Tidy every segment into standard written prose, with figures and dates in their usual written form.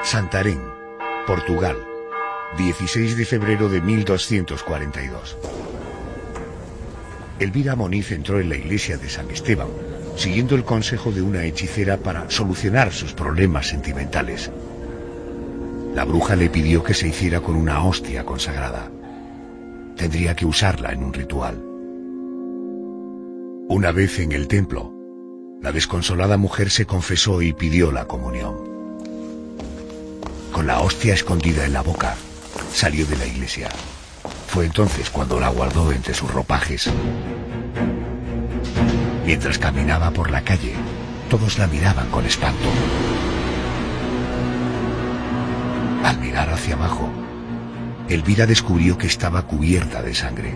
Santarém, Portugal, 16 de febrero de 1242. Elvira Moniz entró en la iglesia de San Esteban, siguiendo el consejo de una hechicera para solucionar sus problemas sentimentales. La bruja le pidió que se hiciera con una hostia consagrada. Tendría que usarla en un ritual. Una vez en el templo, la desconsolada mujer se confesó y pidió la comunión. Con la hostia escondida en la boca, salió de la iglesia. Fue entonces cuando la guardó entre sus ropajes. Mientras caminaba por la calle, todos la miraban con espanto. Al mirar hacia abajo, Elvira descubrió que estaba cubierta de sangre.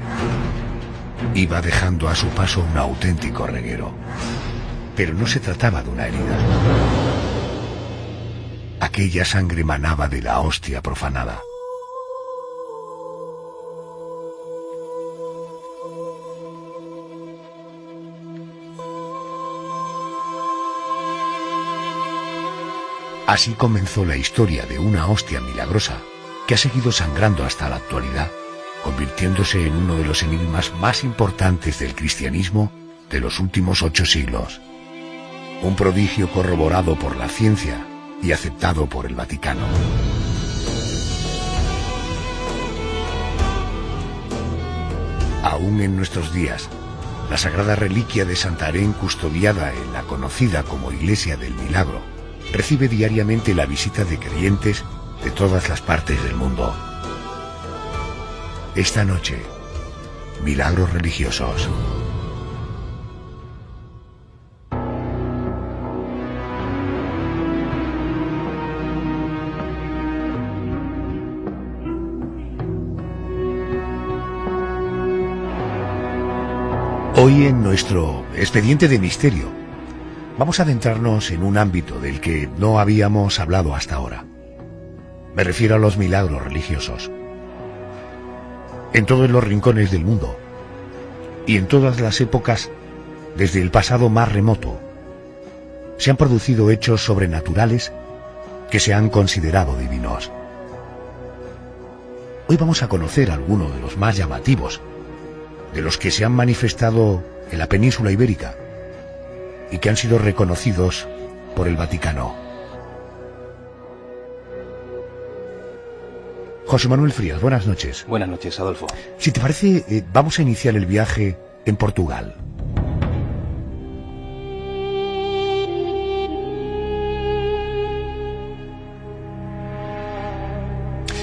Iba dejando a su paso un auténtico reguero. Pero no se trataba de una herida. Aquella sangre manaba de la hostia profanada. Así comenzó la historia de una hostia milagrosa que ha seguido sangrando hasta la actualidad, convirtiéndose en uno de los enigmas más importantes del cristianismo de los últimos 8 siglos. Un prodigio corroborado por la ciencia y aceptado por el Vaticano. Aún en nuestros días, la sagrada reliquia de Santarém, custodiada en la conocida como Iglesia del Milagro, recibe diariamente la visita de creyentes de todas las partes del mundo. Esta noche, milagros religiosos. Hoy en nuestro expediente de misterio vamos a adentrarnos en un ámbito del que no habíamos hablado hasta ahora. Me refiero a los milagros religiosos. En todos los rincones del mundo y en todas las épocas, desde el pasado más remoto, se han producido hechos sobrenaturales que se han considerado divinos. Hoy vamos a conocer algunos de los más llamativos, de los que se han manifestado en la península ibérica y que han sido reconocidos por el Vaticano. José Manuel Frías, buenas noches. Buenas noches, Adolfo. Si te parece, vamos a iniciar el viaje en Portugal.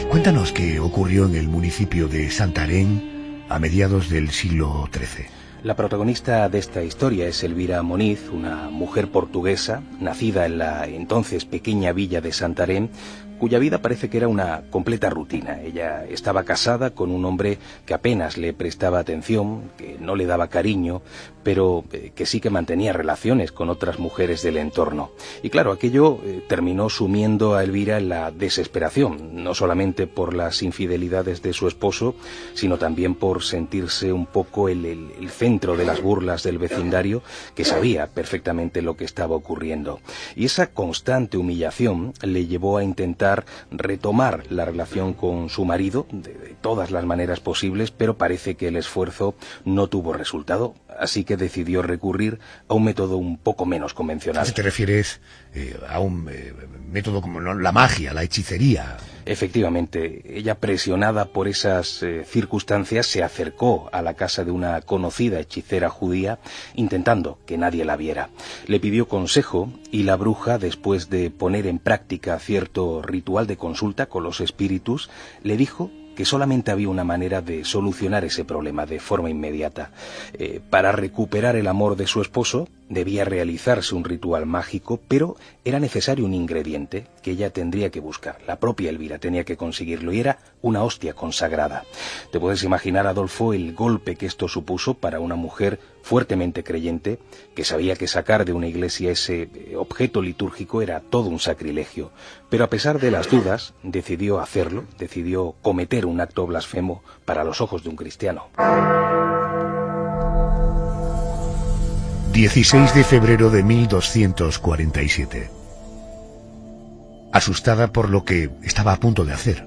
Cuéntanos qué ocurrió en el municipio de Santarém a mediados del siglo XIII. La protagonista de esta historia es Elvira Moniz, una mujer portuguesa, nacida en la entonces pequeña villa de Santarém, cuya vida parece que era una completa rutina. Ella estaba casada con un hombre que apenas le prestaba atención, que no le daba cariño, pero que sí que mantenía relaciones con otras mujeres del entorno. Y claro, aquello terminó sumiendo a Elvira en la desesperación, no solamente por las infidelidades de su esposo, sino también por sentirse un poco el centro de las burlas del vecindario, que sabía perfectamente lo que estaba ocurriendo. Y esa constante humillación le llevó a intentar retomar la relación con su marido de todas las maneras posibles, pero parece que el esfuerzo no tuvo resultado, así que decidió recurrir a un método un poco menos convencional. ¿Si te refieres a un método como la magia, la hechicería? Efectivamente, ella, presionada por esas circunstancias, se acercó a la casa de una conocida hechicera judía, intentando que nadie la viera. Le pidió consejo y la bruja, después de poner en práctica cierto ritual de consulta con los espíritus, le dijo que solamente había una manera de solucionar ese problema de forma inmediata. Para recuperar el amor de su esposo debía realizarse un ritual mágico, pero era necesario un ingrediente que ella tendría que buscar. La propia Elvira tenía que conseguirlo y era una hostia consagrada. Te puedes imaginar, Adolfo, el golpe que esto supuso para una mujer fuertemente creyente, que sabía que sacar de una iglesia ese objeto litúrgico era todo un sacrilegio. Pero a pesar de las dudas, decidió hacerlo, decidió cometer un acto blasfemo para los ojos de un cristiano. 16 de febrero de 1247. asustada por lo que estaba a punto de hacer.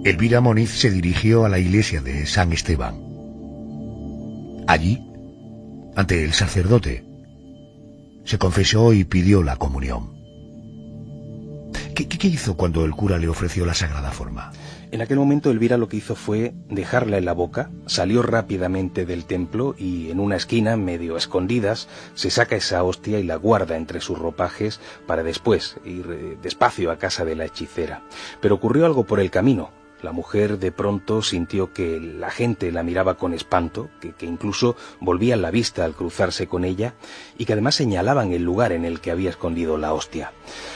Elvira Moniz se dirigió a la iglesia de San Esteban. Allí, ante el sacerdote, se confesó y pidió la comunión. ¿Qué hizo cuando el cura le ofreció la sagrada forma? En aquel momento Elvira lo que hizo fue dejarla en la boca, salió rápidamente del templo y en una esquina, medio a escondidas, se saca esa hostia y la guarda entre sus ropajes para después ir despacio a casa de la hechicera. Pero ocurrió algo por el camino. La mujer de pronto sintió que la gente la miraba con espanto, que incluso volvían la vista al cruzarse con ella y que además señalaban el lugar en el que había escondido la hostia.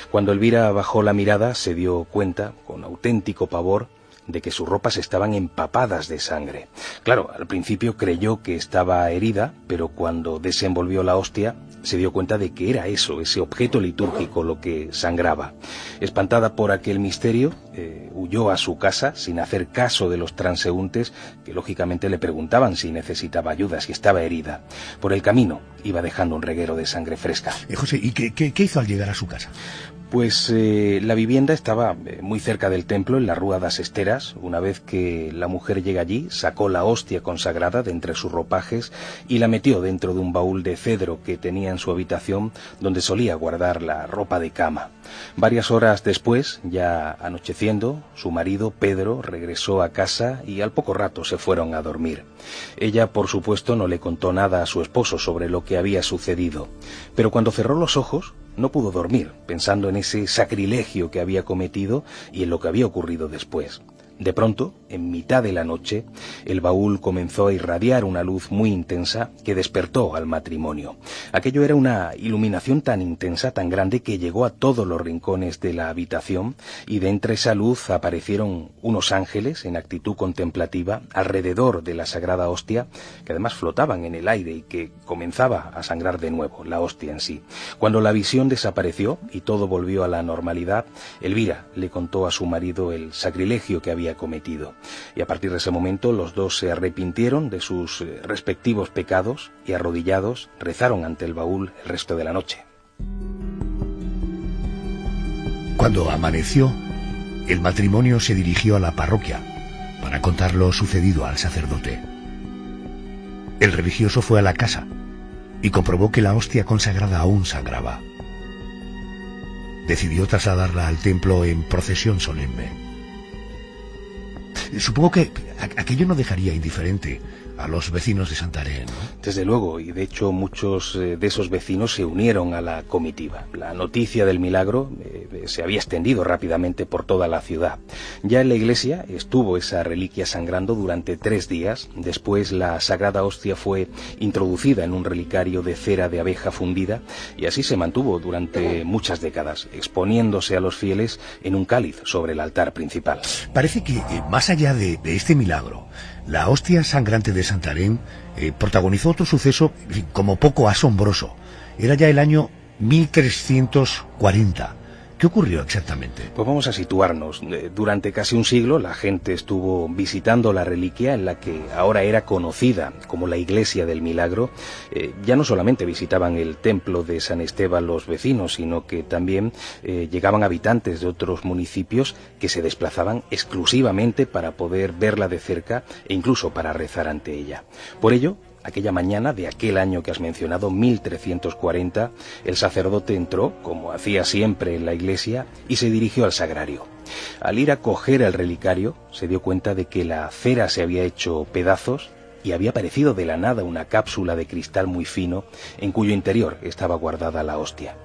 Cuando Elvira bajó la mirada se dio cuenta, con auténtico pavor, de que sus ropas estaban empapadas de sangre. Claro, al principio creyó que estaba herida, pero cuando desenvolvió la hostia se dio cuenta de que era eso, ese objeto litúrgico, lo que sangraba. Espantada por aquel misterio, huyó a su casa sin hacer caso de los transeúntes que lógicamente le preguntaban si necesitaba ayuda, si estaba herida. Por el camino iba dejando un reguero de sangre fresca. José, ¿y qué hizo al llegar a su casa? Pues la vivienda estaba muy cerca del templo, en la Rúa das Esteras. Una vez que la mujer llega allí, sacó la hostia consagrada de entre sus ropajes y la metió dentro de un baúl de cedro que tenía en su habitación, donde solía guardar la ropa de cama. Varias horas después, ya anocheciendo, su marido, Pedro, regresó a casa y al poco rato se fueron a dormir. Ella, por supuesto, no le contó nada a su esposo sobre lo que había sucedido, pero cuando cerró los ojos, no pudo dormir, pensando en ese sacrilegio que había cometido y en lo que había ocurrido después. De pronto, en mitad de la noche, el baúl comenzó a irradiar una luz muy intensa que despertó al matrimonio. Aquello era una iluminación tan intensa, tan grande, que llegó a todos los rincones de la habitación y de entre esa luz aparecieron unos ángeles en actitud contemplativa alrededor de la sagrada hostia, que además flotaban en el aire y que comenzaba a sangrar de nuevo, la hostia en sí. Cuando la visión desapareció y todo volvió a la normalidad, Elvira le contó a su marido el sacrilegio que había cometido. Y a partir de ese momento los dos se arrepintieron de sus respectivos pecados y arrodillados rezaron ante el baúl el resto de la noche. Cuando amaneció, el matrimonio se dirigió a la parroquia para contar lo sucedido al sacerdote. El religioso fue a la casa y comprobó que la hostia consagrada aún sangraba. Decidió trasladarla al templo en procesión solemne. Supongo que aquello no dejaría indiferente a los vecinos de Santarém, ¿no? Desde luego, y de hecho muchos de esos vecinos se unieron a la comitiva. La noticia del milagro se había extendido rápidamente por toda la ciudad. Ya en la iglesia estuvo esa reliquia sangrando durante 3 días. Después la sagrada hostia fue introducida en un relicario de cera de abeja fundida y así se mantuvo durante muchas décadas, exponiéndose a los fieles en un cáliz sobre el altar principal. Parece que más allá de este milagro, la hostia sangrante de Santarém protagonizó otro suceso como poco asombroso. Era ya el año 1340. ¿Qué ocurrió exactamente? Pues vamos a situarnos. Durante casi un siglo la gente estuvo visitando la reliquia en la que ahora era conocida como la Iglesia del Milagro. Ya no solamente visitaban el templo de San Esteban los vecinos, sino que también llegaban habitantes de otros municipios que se desplazaban exclusivamente para poder verla de cerca e incluso para rezar ante ella. Por ello, aquella mañana de aquel año que has mencionado, 1340, el sacerdote entró, como hacía siempre en la iglesia, y se dirigió al sagrario. Al ir a coger el relicario, se dio cuenta de que la cera se había hecho pedazos y había aparecido de la nada una cápsula de cristal muy fino en cuyo interior estaba guardada la hostia.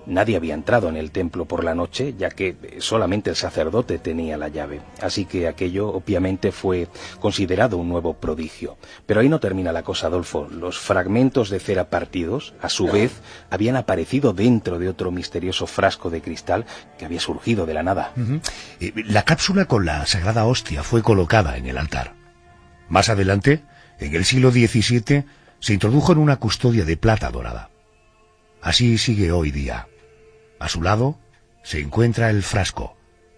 Nadie había entrado en el templo por la noche, ya que solamente el sacerdote tenía la llave, así que aquello obviamente fue considerado un nuevo prodigio. Pero ahí no termina la cosa, Adolfo. Los fragmentos de cera partidos, a su vez, habían aparecido dentro de otro misterioso frasco de cristal que había surgido de la nada. La cápsula con la sagrada hostia fue colocada en el altar. Más adelante, en el siglo XVII, se introdujo en una custodia de plata dorada. Así sigue hoy día. A su lado se encuentra el frasco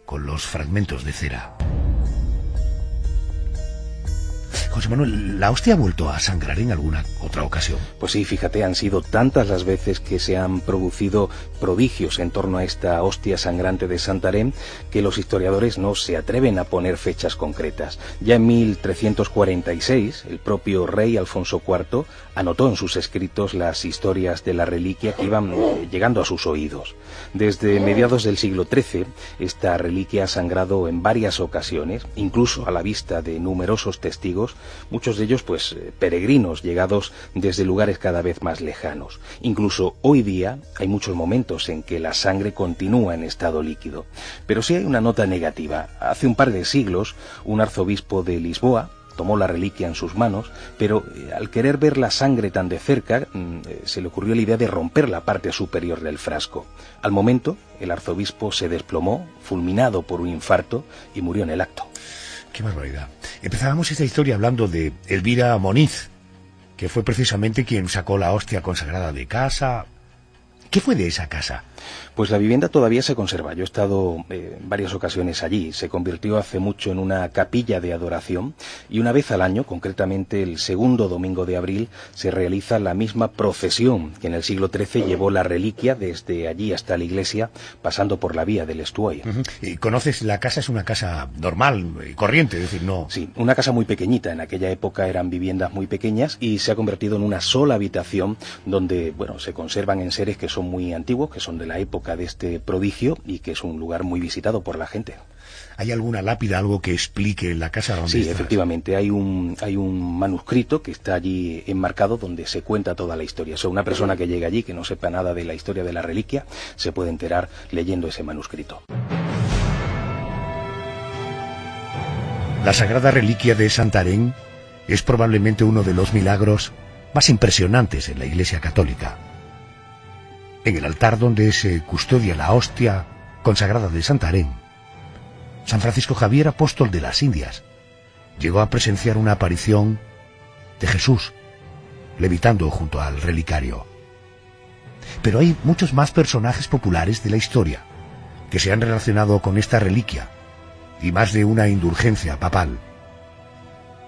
con los fragmentos de cera. José Manuel, ¿la hostia ha vuelto a sangrar en alguna otra ocasión? Pues sí, fíjate, han sido tantas las veces que se han producido prodigios en torno a esta hostia sangrante de Santarém que los historiadores no se atreven a poner fechas concretas. Ya en 1346, el propio rey Alfonso IV anotó en sus escritos las historias de la reliquia que iban llegando a sus oídos. Desde mediados del siglo XIII, esta reliquia ha sangrado en varias ocasiones, incluso a la vista de numerosos testigos, muchos de ellos peregrinos llegados desde lugares cada vez más lejanos. Incluso hoy día hay muchos momentos en que la sangre continúa en estado líquido. Pero sí hay una nota negativa. Hace un par de siglos, un arzobispo de Lisboa tomó la reliquia en sus manos, pero al querer ver la sangre tan de cerca, se le ocurrió la idea de romper la parte superior del frasco. Al momento, el arzobispo se desplomó, fulminado por un infarto, y murió en el acto. ¡Qué barbaridad! Empezábamos esta historia hablando de Elvira Moniz, que fue precisamente quien sacó la hostia consagrada de casa. ¿Qué fue de esa casa? Pues la vivienda todavía se conserva. Yo he estado en varias ocasiones allí. Se convirtió hace mucho en una capilla de adoración y una vez al año, concretamente el segundo domingo de abril, se realiza la misma procesión que en el siglo XIII llevó la reliquia desde allí hasta la iglesia, pasando por la vía del Estuoia. ¿Y conoces la casa? Es una casa normal y corriente, es decir, no... Sí, una casa muy pequeñita. En aquella época eran viviendas muy pequeñas y se ha convertido en una sola habitación donde, se conservan enseres que son muy antiguos, que son de la época de este prodigio y que es un lugar muy visitado por la gente. ¿Hay alguna lápida, algo que explique la casa donde Sí, estás? efectivamente, hay un manuscrito que está allí enmarcado donde se cuenta toda la historia. O sea, una persona que llegue allí, que no sepa nada de la historia de la reliquia, se puede enterar leyendo ese manuscrito. La sagrada reliquia de Santarém es probablemente uno de los milagros más impresionantes en la Iglesia Católica. En el altar donde se custodia la hostia consagrada de Santarém, San Francisco Javier, apóstol de las Indias, llegó a presenciar una aparición de Jesús levitando junto al relicario. Pero hay muchos más personajes populares de la historia que se han relacionado con esta reliquia y más de una indulgencia papal.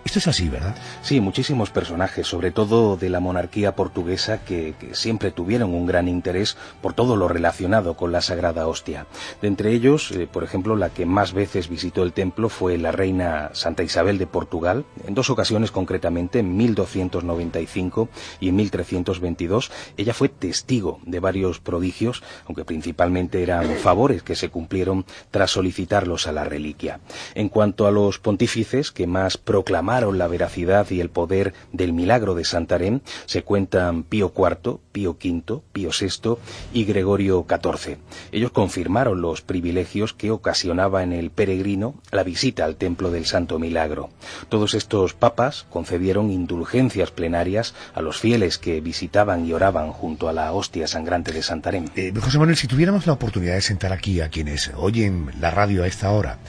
Esto es así, ¿verdad? Sí, muchísimos personajes, sobre todo de la monarquía portuguesa, que siempre tuvieron un gran interés por todo lo relacionado con la Sagrada Hostia. De entre ellos, por ejemplo, la que más veces visitó el templo fue la reina Santa Isabel de Portugal, en dos ocasiones concretamente, en 1295 y en 1322. Ella fue testigo de varios prodigios, aunque principalmente eran favores que se cumplieron tras solicitarlos a la reliquia. En cuanto a los pontífices que más proclamaron la veracidad y el poder del milagro de Santarém, se cuentan Pío IV, Pío V, Pío VI y Gregorio XIV. Ellos confirmaron los privilegios que ocasionaba en el peregrino la visita al templo del Santo Milagro. Todos estos papas concedieron indulgencias plenarias a los fieles que visitaban y oraban junto a la hostia sangrante de Santarém. José Manuel, si tuviéramos la oportunidad de sentar aquí a quienes oyen la radio a esta hora,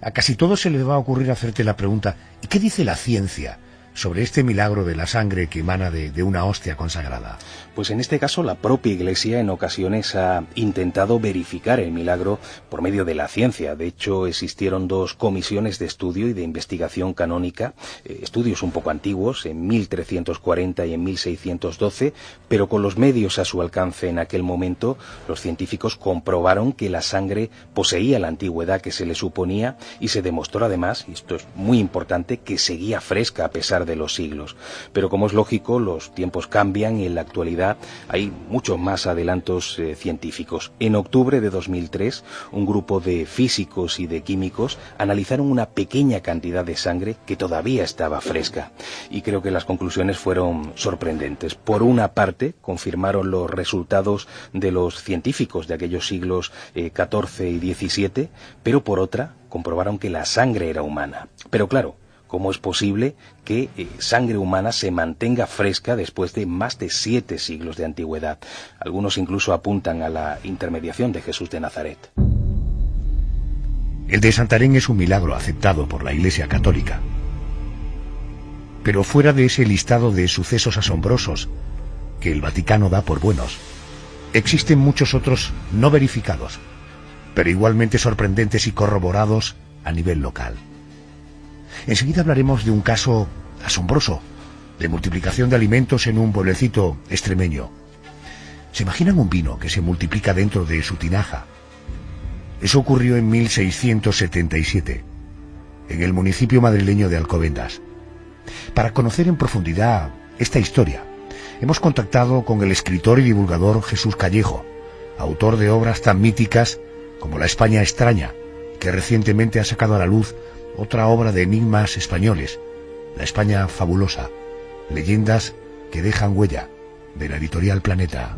a casi todos se les va a ocurrir hacerte la pregunta: ¿y qué dice la ciencia sobre este milagro de la sangre que emana de una hostia consagrada? Pues en este caso la propia Iglesia en ocasiones ha intentado verificar el milagro por medio de la ciencia. De hecho, existieron dos comisiones de estudio y de investigación canónica, estudios un poco antiguos, en 1340 y en 1612, pero con los medios a su alcance en aquel momento, los científicos comprobaron que la sangre poseía la antigüedad que se le suponía y se demostró además, y esto es muy importante, que seguía fresca a pesar de los siglos. Pero como es lógico, los tiempos cambian y en la actualidad hay muchos más adelantos científicos. En octubre de 2003, un grupo de físicos y de químicos analizaron una pequeña cantidad de sangre que todavía estaba fresca. Y creo que las conclusiones fueron sorprendentes. Por una parte, confirmaron los resultados de los científicos de aquellos siglos XIV y XVII, pero por otra, comprobaron que la sangre era humana. Pero claro, ¿cómo es posible que sangre humana se mantenga fresca después de más de 7 siglos de antigüedad? Algunos incluso apuntan a la intermediación de Jesús de Nazaret. El de Santarém es un milagro aceptado por la Iglesia Católica. Pero fuera de ese listado de sucesos asombrosos que el Vaticano da por buenos, existen muchos otros no verificados, pero igualmente sorprendentes y corroborados a nivel local. Enseguida hablaremos de un caso asombroso de multiplicación de alimentos en un pueblecito extremeño. ¿Se imaginan un vino que se multiplica dentro de su tinaja? Eso ocurrió en 1677, en el municipio madrileño de Alcobendas. Para conocer en profundidad esta historia, hemos contactado con el escritor y divulgador Jesús Callejo, autor de obras tan míticas como La España extraña, que recientemente ha sacado a la luz otra obra de enigmas españoles, La España fabulosa, leyendas que dejan huella, de la editorial Planeta.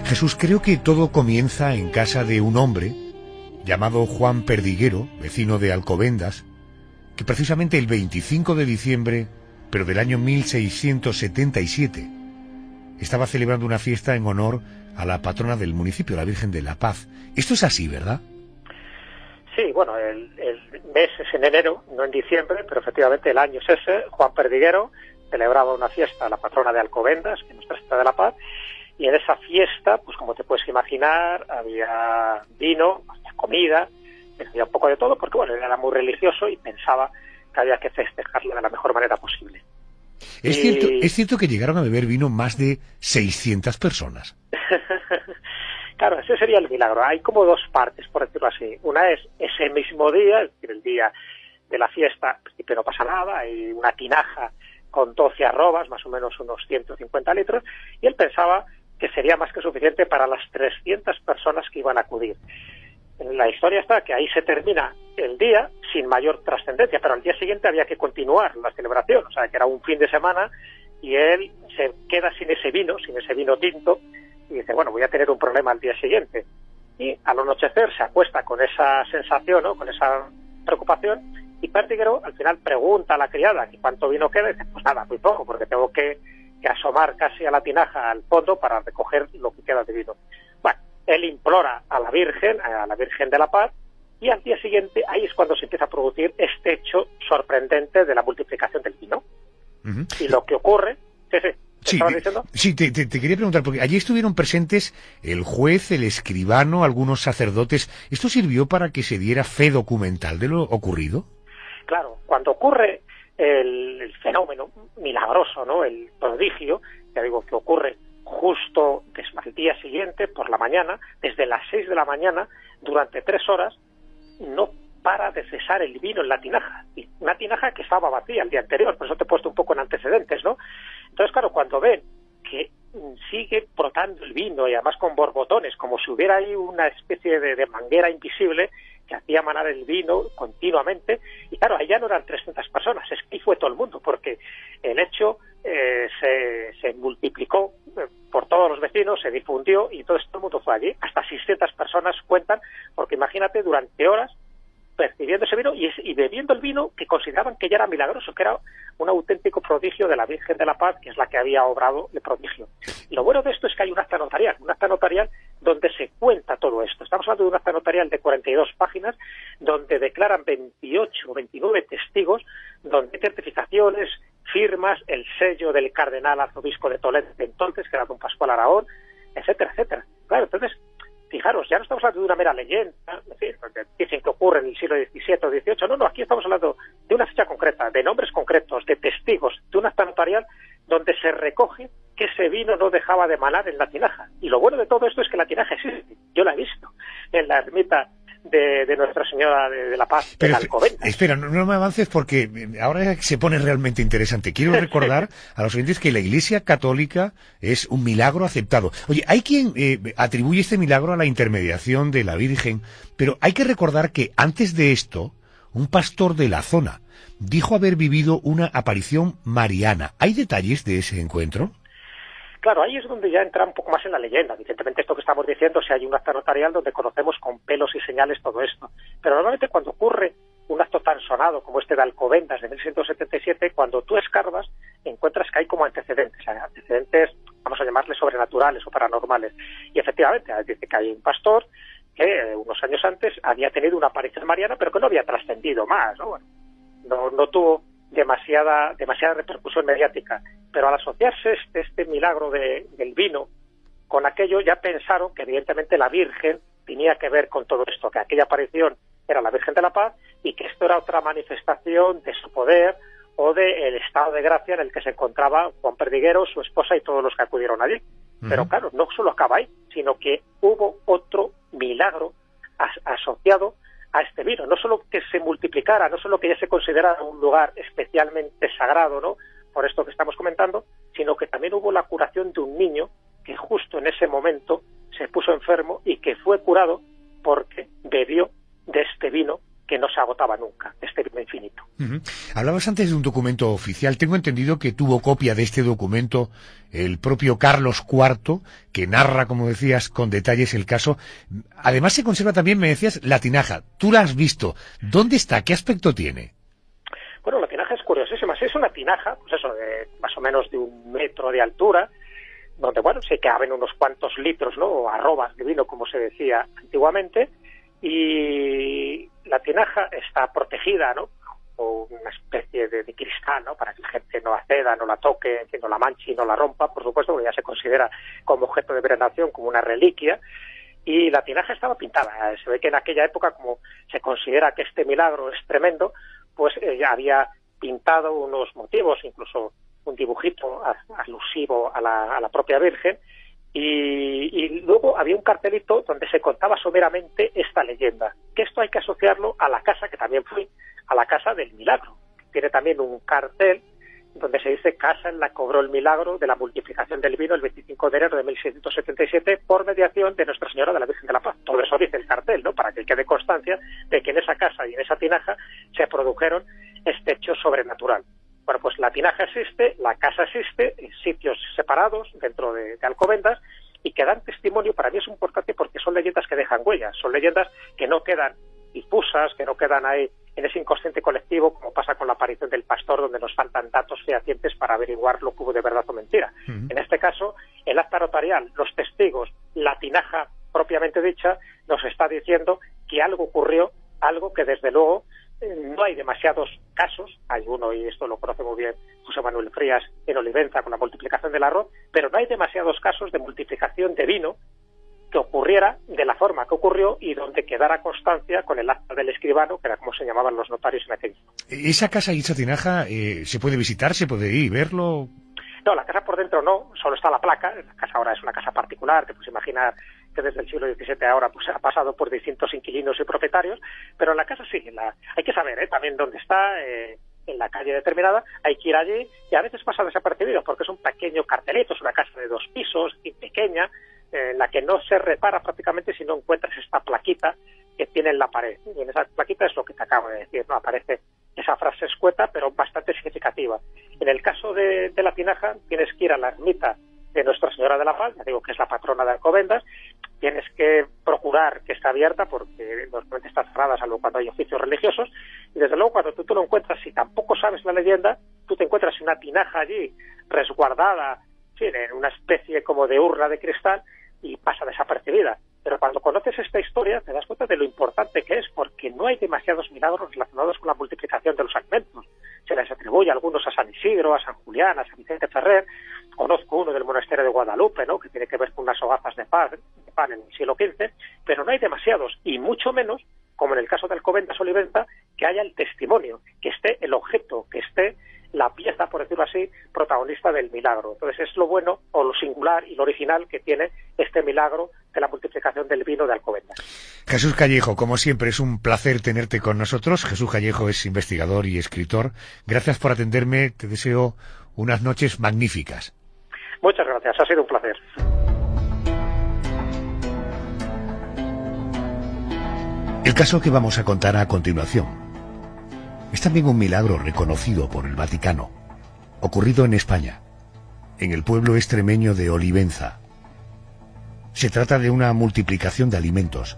Jesús, creo que todo comienza en casa de un hombre llamado Juan Perdiguero, vecino de Alcobendas, que precisamente el 25 de diciembre, pero del año 1677, estaba celebrando una fiesta en honor a la patrona del municipio, la Virgen de la Paz. Esto es así, ¿verdad? Sí, bueno, el mes es en enero, no en diciembre, pero efectivamente el año es ese. Juan Perdiguero celebraba una fiesta a la patrona de Alcobendas, que es Nuestra Señora de la Paz, y en esa fiesta, pues como te puedes imaginar, había vino, había comida, había un poco de todo, porque bueno, él era muy religioso y pensaba que había que festejarlo de la mejor manera posible. Es cierto que llegaron a beber vino más de 600 personas. Claro, ese sería el milagro. Hay como dos partes, por decirlo así. Una es ese mismo día, es decir, el día de la fiesta, en principio no pasa nada, hay una tinaja con 12 arrobas, más o menos unos 150 litros, y él pensaba que sería más que suficiente para las 300 personas que iban a acudir. La historia está que ahí se termina el día sin mayor trascendencia, pero al día siguiente había que continuar la celebración, o sea que era un fin de semana y él se queda sin ese vino tinto, y dice, bueno, voy a tener un problema al día siguiente. Y al anochecer se acuesta con esa sensación, ¿no?, con esa preocupación, y Perdiguero al final pregunta a la criada que cuánto vino queda, y dice, pues nada, muy poco, porque tengo que asomar casi a la tinaja al fondo para recoger lo que queda de vino. Bueno, él implora a la Virgen de la Paz, y al día siguiente ahí es cuando se empieza a producir este hecho sorprendente de la multiplicación del vino. Uh-huh. Y lo que ocurre... ¿Estabas diciendo? Sí, te quería preguntar, porque allí estuvieron presentes el juez, el escribano, algunos sacerdotes. ¿Esto sirvió para que se diera fe documental de lo ocurrido? Claro, cuando ocurre el fenómeno milagroso, ¿no?, el prodigio, ya digo, que ocurre justo al día siguiente, por la mañana, desde las 6 de la mañana, durante 3 horas, no para de cesar el vino en la tinaja. Y una tinaja que estaba vacía el día anterior, por eso te he puesto un poco en antecedentes, ¿no? Entonces, claro, cuando ven que sigue brotando el vino, y además con borbotones, como si hubiera ahí una especie de manguera invisible que hacía manar el vino continuamente, y claro, ahí ya no eran 300 personas, es que ahí fue todo el mundo, porque el hecho se multiplicó por todos los vecinos, se difundió, y todo el mundo fue allí. Hasta 600 personas cuentan, porque imagínate, durante horas percibiendo ese vino y bebiendo el vino que consideraban que ya era milagroso, que era un auténtico prodigio de la Virgen de la Paz, que es la que había obrado el prodigio. Y lo bueno de esto es que hay un acta notarial donde se cuenta todo esto. Estamos hablando de un acta notarial de 42 páginas, donde declaran 28 o 29 testigos, donde hay certificaciones, firmas, el sello del cardenal arzobispo de Toledo de entonces, que era don Pascual Aragón, etcétera, etcétera. Claro, entonces, fijaros, ya no estamos hablando de una mera leyenda, es decir, dicen que ocurre en el siglo XVII o XVIII, no, aquí estamos hablando de una fecha concreta, de nombres concretos, de testigos, de un acta notarial donde se recoge que ese vino no dejaba de manar en la tinaja. Y lo bueno de todo esto es que la tinaja existe, yo la he visto en la ermita de Nuestra Señora de la Paz, en Alcobendas. Espera, no me avances porque ahora se pone realmente interesante. Quiero recordar a los oyentes que la Iglesia Católica es un milagro aceptado. Oye, hay quien atribuye este milagro a la intermediación de la Virgen, pero hay que recordar que antes de esto, un pastor de la zona dijo haber vivido una aparición mariana. ¿Hay detalles de ese encuentro? Claro, ahí es donde ya entra un poco más en la leyenda. Evidentemente esto que estamos diciendo, si hay un acta notarial donde conocemos con pelos y señales todo esto. Pero normalmente cuando ocurre un acto tan sonado como este de Alcobendas de 1677, cuando tú escarbas, encuentras que hay como antecedentes, vamos a llamarles sobrenaturales o paranormales. Y efectivamente, dice que hay un pastor que unos años antes había tenido una aparición mariana, pero que no había trascendido más, ¿no? Bueno, no tuvo demasiada repercusión mediática, pero al asociarse este milagro del vino con aquello, ya pensaron que evidentemente la Virgen tenía que ver con todo esto, que aquella aparición era la Virgen de la Paz y que esto era otra manifestación de su poder o del estado de gracia en el que se encontraba Juan Perdiguero, su esposa y todos los que acudieron allí. Pero claro, no solo acaba ahí, sino que hubo otro milagro asociado a este vino. No solo que se multiplicara, no solo que ya se considerara un lugar especialmente sagrado, ¿no?, por esto que estamos comentando, sino que también hubo la curación de un niño que justo en ese momento se puso enfermo y que fue curado porque bebió de este vino que no se agotaba nunca, este vino infinito. Hablabas antes de un documento oficial. Tengo entendido que tuvo copia de este documento el propio Carlos IV, que narra, como decías, con detalles el caso. Además se conserva también, me decías, la tinaja. Tú la has visto. ¿Dónde está? ¿Qué aspecto tiene? Bueno, la tinaja es curiosísima. Es una tinaja, pues eso, de más o menos de 1 metro de altura, donde, bueno, se caben unos cuantos litros, ¿no?, o arrobas de vino, como se decía antiguamente, y la tinaja está protegida, ¿no?, o una especie de cristal, ¿no?, para que la gente no acceda, no la toque, que no la manche y no la rompa, por supuesto, porque ya se considera como objeto de veneración, como una reliquia, y la tinaja estaba pintada. Se ve que en aquella época, como se considera que este milagro es tremendo, pues ya había pintado unos motivos, incluso un dibujito alusivo a la propia Virgen, y luego había un cartelito donde se contaba someramente esta leyenda, que esto hay que asociarlo a la casa que también fui, a la Casa del Milagro. Tiene también un cartel donde se dice: casa en la cobró el milagro de la multiplicación del vino el 25 de enero de 1677 por mediación de Nuestra Señora de la Virgen de la Paz. Todo eso dice el cartel, ¿no?, para que quede constancia de que en esa casa y en esa tinaja se produjeron este hecho sobrenatural. Bueno, pues la tinaja existe, la casa existe, en sitios separados dentro de Alcobendas, y que dan testimonio. Para mí es importante porque son leyendas que dejan huellas, son leyendas que no quedan difusas, que no quedan ahí en ese inconsciente colectivo, como pasa con la aparición del pastor, donde nos faltan datos fehacientes para averiguar lo que hubo de verdad o mentira. En este caso, el acta notarial, los testigos, la tinaja propiamente dicha, nos está diciendo que algo ocurrió, algo que desde luego no hay demasiados casos. Hay uno, y esto lo conoce muy bien José Manuel Frías, en Olivenza, con la multiplicación del arroz, pero no hay demasiados casos de multiplicación de vino que ocurriera de la forma que ocurrió y donde quedara constancia con el acta del escribano, que era como se llamaban los notarios en aquel tiempo. ¿Esa casa y esa tinaja se puede visitar, se puede ir y verlo? No, la casa por dentro no, solo está la placa. La casa ahora es una casa particular, te puedes imaginar que desde el siglo XVII ahora pues ha pasado por distintos inquilinos y propietarios, pero la casa sí, hay que saber también dónde está, en la calle determinada, hay que ir allí, y a veces pasa desapercibido porque es un pequeño cartelito, es una casa de 2 pisos y pequeña, en la que no se repara prácticamente si no encuentras esta plaquita que tiene en la pared. Y en esa plaquita es lo que te acabo de decir, ¿no? Aparece esa frase escueta, pero bastante significativa. En el caso de la tinaja, tienes que ir a la ermita de Nuestra Señora de la Paz, ya digo que es la patrona de Alcobendas, tienes que procurar que esté abierta porque normalmente está cerrada, salvo cuando hay oficios religiosos, y desde luego cuando tú lo encuentras, si tampoco sabes la leyenda, tú te encuentras una tinaja allí resguardada, sí, en una especie como de urna de cristal, y pasa desapercibida. Pero cuando conoces esta historia te das cuenta de lo importante que es, porque no hay demasiados milagros relacionados con la multiplicación de los alimentos. Se les atribuye a algunos a San Isidro, a San Julián, a San Vicente Ferrer. Conozco uno del monasterio de Guadalupe, ¿no?, que tiene que ver con unas hogazas de pan en el siglo XV, pero no hay demasiados, y mucho menos, como en el caso de Alcobendas Olivenza, que haya el testimonio, que esté el objeto, que esté la pieza, por decirlo así, protagonista del milagro. Entonces es lo bueno, o lo singular y lo original que tiene este milagro de la multiplicación del vino de Alcobendas. Jesús Callejo, como siempre, es un placer tenerte con nosotros. Jesús Callejo es investigador y escritor. Gracias por atenderme, te deseo unas noches magníficas. Muchas gracias, ha sido un placer. El caso que vamos a contar a continuación es también un milagro reconocido por el Vaticano, ocurrido en España, en el pueblo extremeño de Olivenza. Se trata de una multiplicación de alimentos.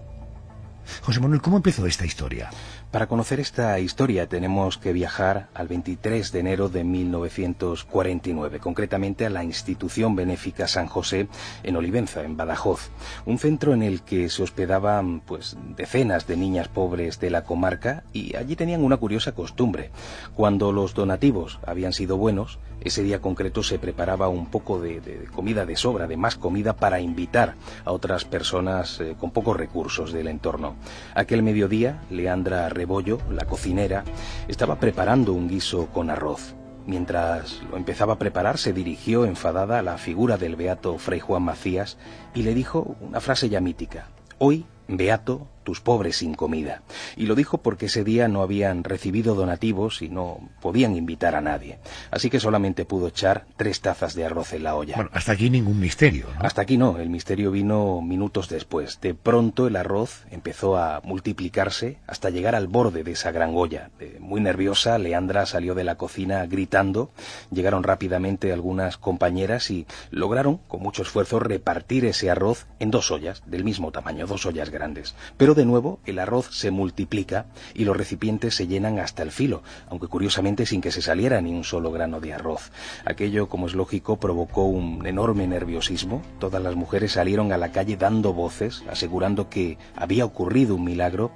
José Manuel, ¿cómo empezó esta historia? Para conocer esta historia tenemos que viajar al 23 de enero de 1949, concretamente a la institución benéfica San José en Olivenza, en Badajoz, un centro en el que se hospedaban pues decenas de niñas pobres de la comarca, y allí tenían una curiosa costumbre. Cuando los donativos habían sido buenos, ese día concreto se preparaba un poco de comida de sobra, de más comida, para invitar a otras personas con pocos recursos del entorno. Aquel mediodía, Leandra Rebollo, la cocinera, estaba preparando un guiso con arroz. Mientras lo empezaba a preparar, se dirigió enfadada a la figura del beato Fray Juan Macías y le dijo una frase ya mítica: «Hoy, beato, tus pobres sin comida». Y lo dijo porque ese día no habían recibido donativos y no podían invitar a nadie. Así que solamente pudo echar 3 tazas de arroz en la olla. Bueno, hasta aquí ningún misterio, ¿no? Hasta aquí no, el misterio vino minutos después. De pronto el arroz empezó a multiplicarse hasta llegar al borde de esa gran olla. Muy nerviosa, Leandra salió de la cocina gritando. Llegaron rápidamente algunas compañeras y lograron, con mucho esfuerzo, repartir ese arroz en 2 ollas, del mismo tamaño, 2 ollas grandes. Pero de nuevo el arroz se multiplica y los recipientes se llenan hasta el filo, aunque curiosamente sin que se saliera ni un solo grano de arroz. Aquello, como es lógico, provocó un enorme nerviosismo. Todas las mujeres salieron a la calle dando voces, asegurando que había ocurrido un milagro,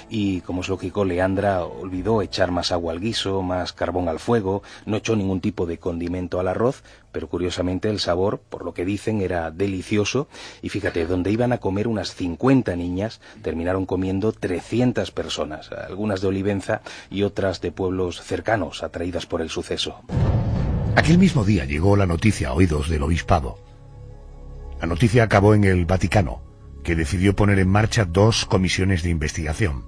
y, como es lógico, Leandra olvidó echar más agua al guiso, más carbón al fuego, no echó ningún tipo de condimento al arroz, pero curiosamente el sabor, por lo que dicen, era delicioso, y fíjate, donde iban a comer unas 50 niñas, terminaron comiendo 300 personas, algunas de Olivenza y otras de pueblos cercanos, atraídas por el suceso. Aquel mismo día llegó la noticia a oídos del obispado. La noticia acabó en el Vaticano, que decidió poner en marcha 2 comisiones de investigación.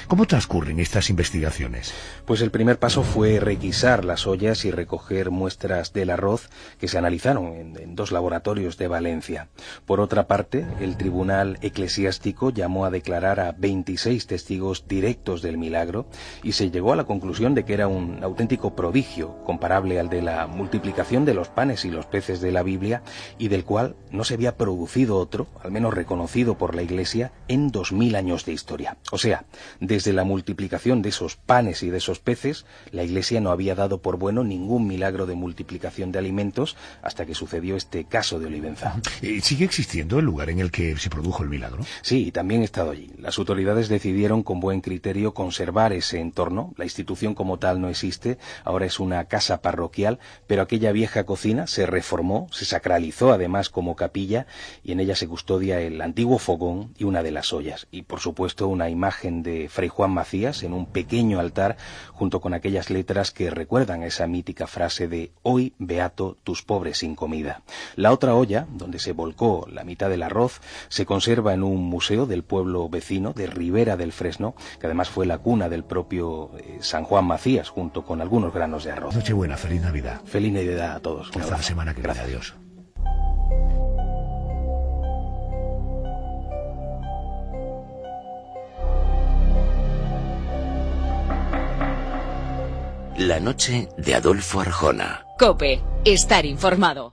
¿Cómo transcurren estas investigaciones? Pues el primer paso fue requisar las ollas y recoger muestras del arroz, que se analizaron en 2 laboratorios de Valencia. Por otra parte, el tribunal eclesiástico llamó a declarar a 26 testigos directos del milagro y se llegó a la conclusión de que era un auténtico prodigio, comparable al de la multiplicación de los panes y los peces de la Biblia, y del cual no se había producido otro, al menos reconocido por la Iglesia, en 2000 años de historia. O sea, desde la multiplicación de esos panes y de esos peces, la Iglesia no había dado por bueno ningún milagro de multiplicación de alimentos hasta que sucedió este caso de Olivenza. ¿Sigue existiendo el lugar en el que se produjo el milagro? Sí, también he estado allí. Las autoridades decidieron con buen criterio conservar ese entorno. La institución como tal no existe, ahora es una casa parroquial, pero aquella vieja cocina se reformó, se sacralizó además como capilla, y en ella se custodia el antiguo fogón y una de las ollas. Y por supuesto una imagen de Fray Juan Macías en un pequeño altar, junto con aquellas letras que recuerdan esa mítica frase de «Hoy, beato, tus pobres sin comida». La otra olla, donde se volcó la mitad del arroz, se conserva en un museo del pueblo vecino de Ribera del Fresno, que además fue la cuna del propio San Juan Macías, junto con algunos granos de arroz. Nochebuena, feliz Navidad. Feliz Navidad a todos. Hasta la semana que viene. Adiós. La noche de Adolfo Arjona. COPE. Estar informado.